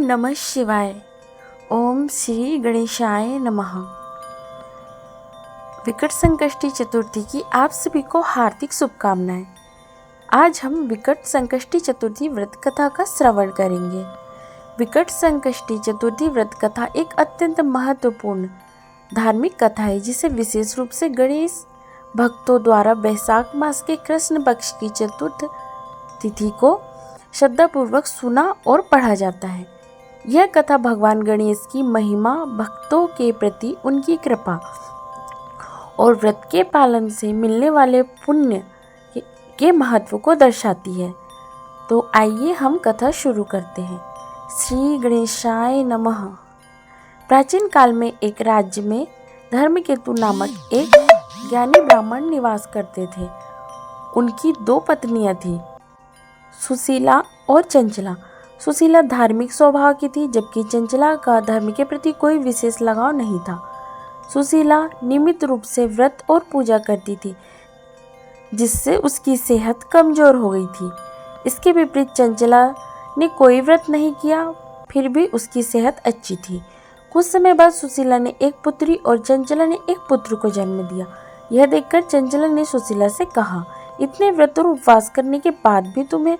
नमः शिवाय। ओम श्री गणेशाय नमः। विकट संकष्टी चतुर्थी की आप सभी को हार्दिक शुभकामनाएं। आज हम विकट संकष्टी चतुर्थी व्रत कथा का श्रवण करेंगे। विकट संकष्टी चतुर्थी व्रत कथा एक अत्यंत महत्वपूर्ण धार्मिक कथा है, जिसे विशेष रूप से गणेश भक्तों द्वारा वैशाख मास के कृष्ण पक्ष की चतुर्थ तिथि को श्रद्धापूर्वक सुना और पढ़ा जाता है। यह कथा भगवान गणेश की महिमा, भक्तों के प्रति उनकी कृपा और व्रत के पालन से मिलने वाले पुण्य के महत्व को दर्शाती है। तो आइए हम कथा शुरू करते हैं। श्री गणेशाय नमः। प्राचीन काल में एक राज्य में धर्मकेतु नामक एक ज्ञानी ब्राह्मण निवास करते थे। उनकी दो पत्नियां थीं, सुशीला और चंचला। सुशीला धार्मिक स्वभाव की थी, जबकि चंचला का धर्म के प्रति कोई विशेष लगाव नहीं था। सुशीला नियमित रूप से व्रत और पूजा करती थी, जिससे उसकी सेहत कमजोर हो गई थी। इसके विपरीत चंचला ने कोई व्रत नहीं किया, फिर भी उसकी सेहत अच्छी थी। कुछ समय बाद सुशीला ने एक पुत्री और चंचला ने एक पुत्र को जन्म दिया। यह देखकर चंचला ने सुशीला से कहा, इतने व्रत और उपवास करने के बाद भी तुम्हें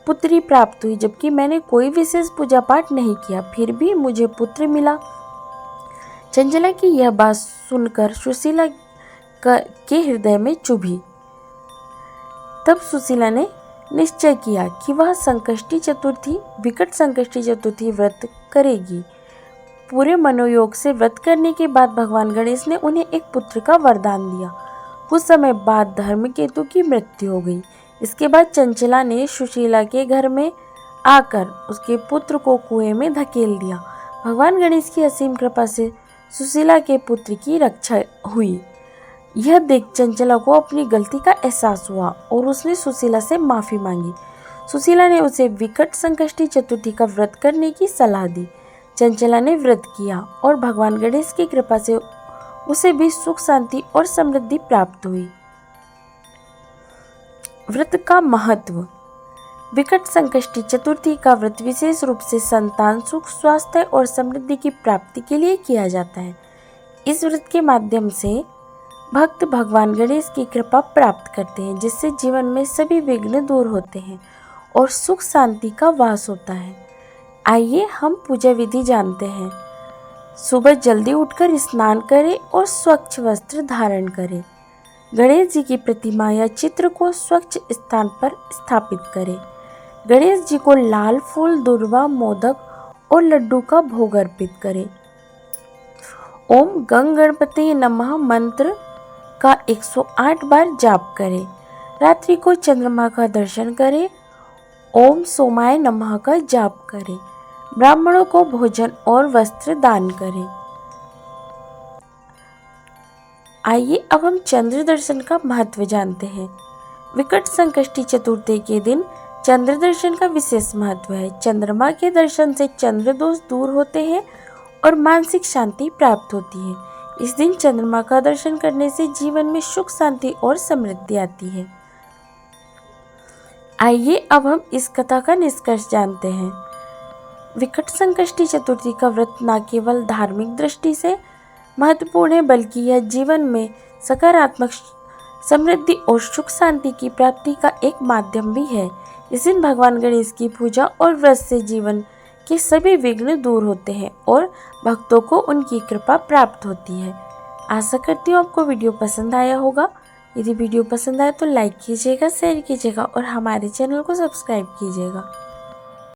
पुत्री प्राप्त हुई, जबकि मैंने कोई विशेष पूजा पाठ नहीं किया, फिर भी मुझे पुत्र मिला। चंचला की यह बात सुनकर सुशीला के हृदय में चुभी। तब सुशीला ने निश्चय किया कि वह विकट संकष्टी चतुर्थी व्रत करेगी। पूरे मनोयोग से व्रत करने के बाद भगवान गणेश ने उन्हें एक पुत्र का वरदान दिया। कुछ समय बाद धर्मकेतु की मृत्यु हो गई। इसके बाद चंचला ने सुशीला के घर में आकर उसके पुत्र को कुएं में धकेल दिया। भगवान गणेश की असीम कृपा से सुशीला के पुत्र की रक्षा हुई। यह देख चंचला को अपनी गलती का एहसास हुआ और उसने सुशीला से माफी मांगी। सुशीला ने उसे विकट संकष्टी चतुर्थी का व्रत करने की सलाह दी। चंचला ने व्रत किया और भगवान गणेश की कृपा से उसे भी सुख, शांति और समृद्धि प्राप्त हुई। व्रत का महत्व। विकट संकष्टी चतुर्थी का व्रत विशेष रूप से संतान सुख, स्वास्थ्य और समृद्धि की प्राप्ति के लिए किया जाता है। इस व्रत के माध्यम से भक्त भगवान गणेश की कृपा प्राप्त करते हैं, जिससे जीवन में सभी विघ्न दूर होते हैं और सुख शांति का वास होता है। आइए हम पूजा विधि जानते हैं। सुबह जल्दी उठकर स्नान करें और स्वच्छ वस्त्र धारण करें। गणेश जी की प्रतिमा या चित्र को स्वच्छ स्थान पर स्थापित करें। गणेश जी को लाल फूल, दुर्वा, मोदक और लड्डू का भोग अर्पित करें। ओम गंग गणपति नमः मंत्र का 108 बार जाप करें। रात्रि को चंद्रमा का दर्शन करें। ओम सोमाय नमः का जाप करें। ब्राह्मणों को भोजन और वस्त्र दान करें। आइए अब हम चंद्र दर्शन का महत्व जानते हैं। विकट संकष्टी चतुर्थी के दिन चंद्र दर्शन का विशेष महत्व है। चंद्रमा के दर्शन से चंद्र दोष दूर होते हैं और मानसिक शांति प्राप्त होती है। इस दिन चंद्रमा का दर्शन करने से जीवन में सुख, शांति और समृद्धि आती है। आइए अब हम इस कथा का निष्कर्ष जानते हैं। विकट संकष्टी चतुर्थी का व्रत न केवल धार्मिक दृष्टि से महत्वपूर्ण है, बल्कि यह जीवन में सकारात्मक समृद्धि और सुख शांति की प्राप्ति का एक माध्यम भी है। इस दिन भगवान गणेश की पूजा और व्रत से जीवन के सभी विघ्न दूर होते हैं और भक्तों को उनकी कृपा प्राप्त होती है। आशा करती हूँ आपको वीडियो पसंद आया होगा। यदि वीडियो पसंद आए तो लाइक कीजिएगा, शेयर कीजिएगा और हमारे चैनल को सब्सक्राइब कीजिएगा।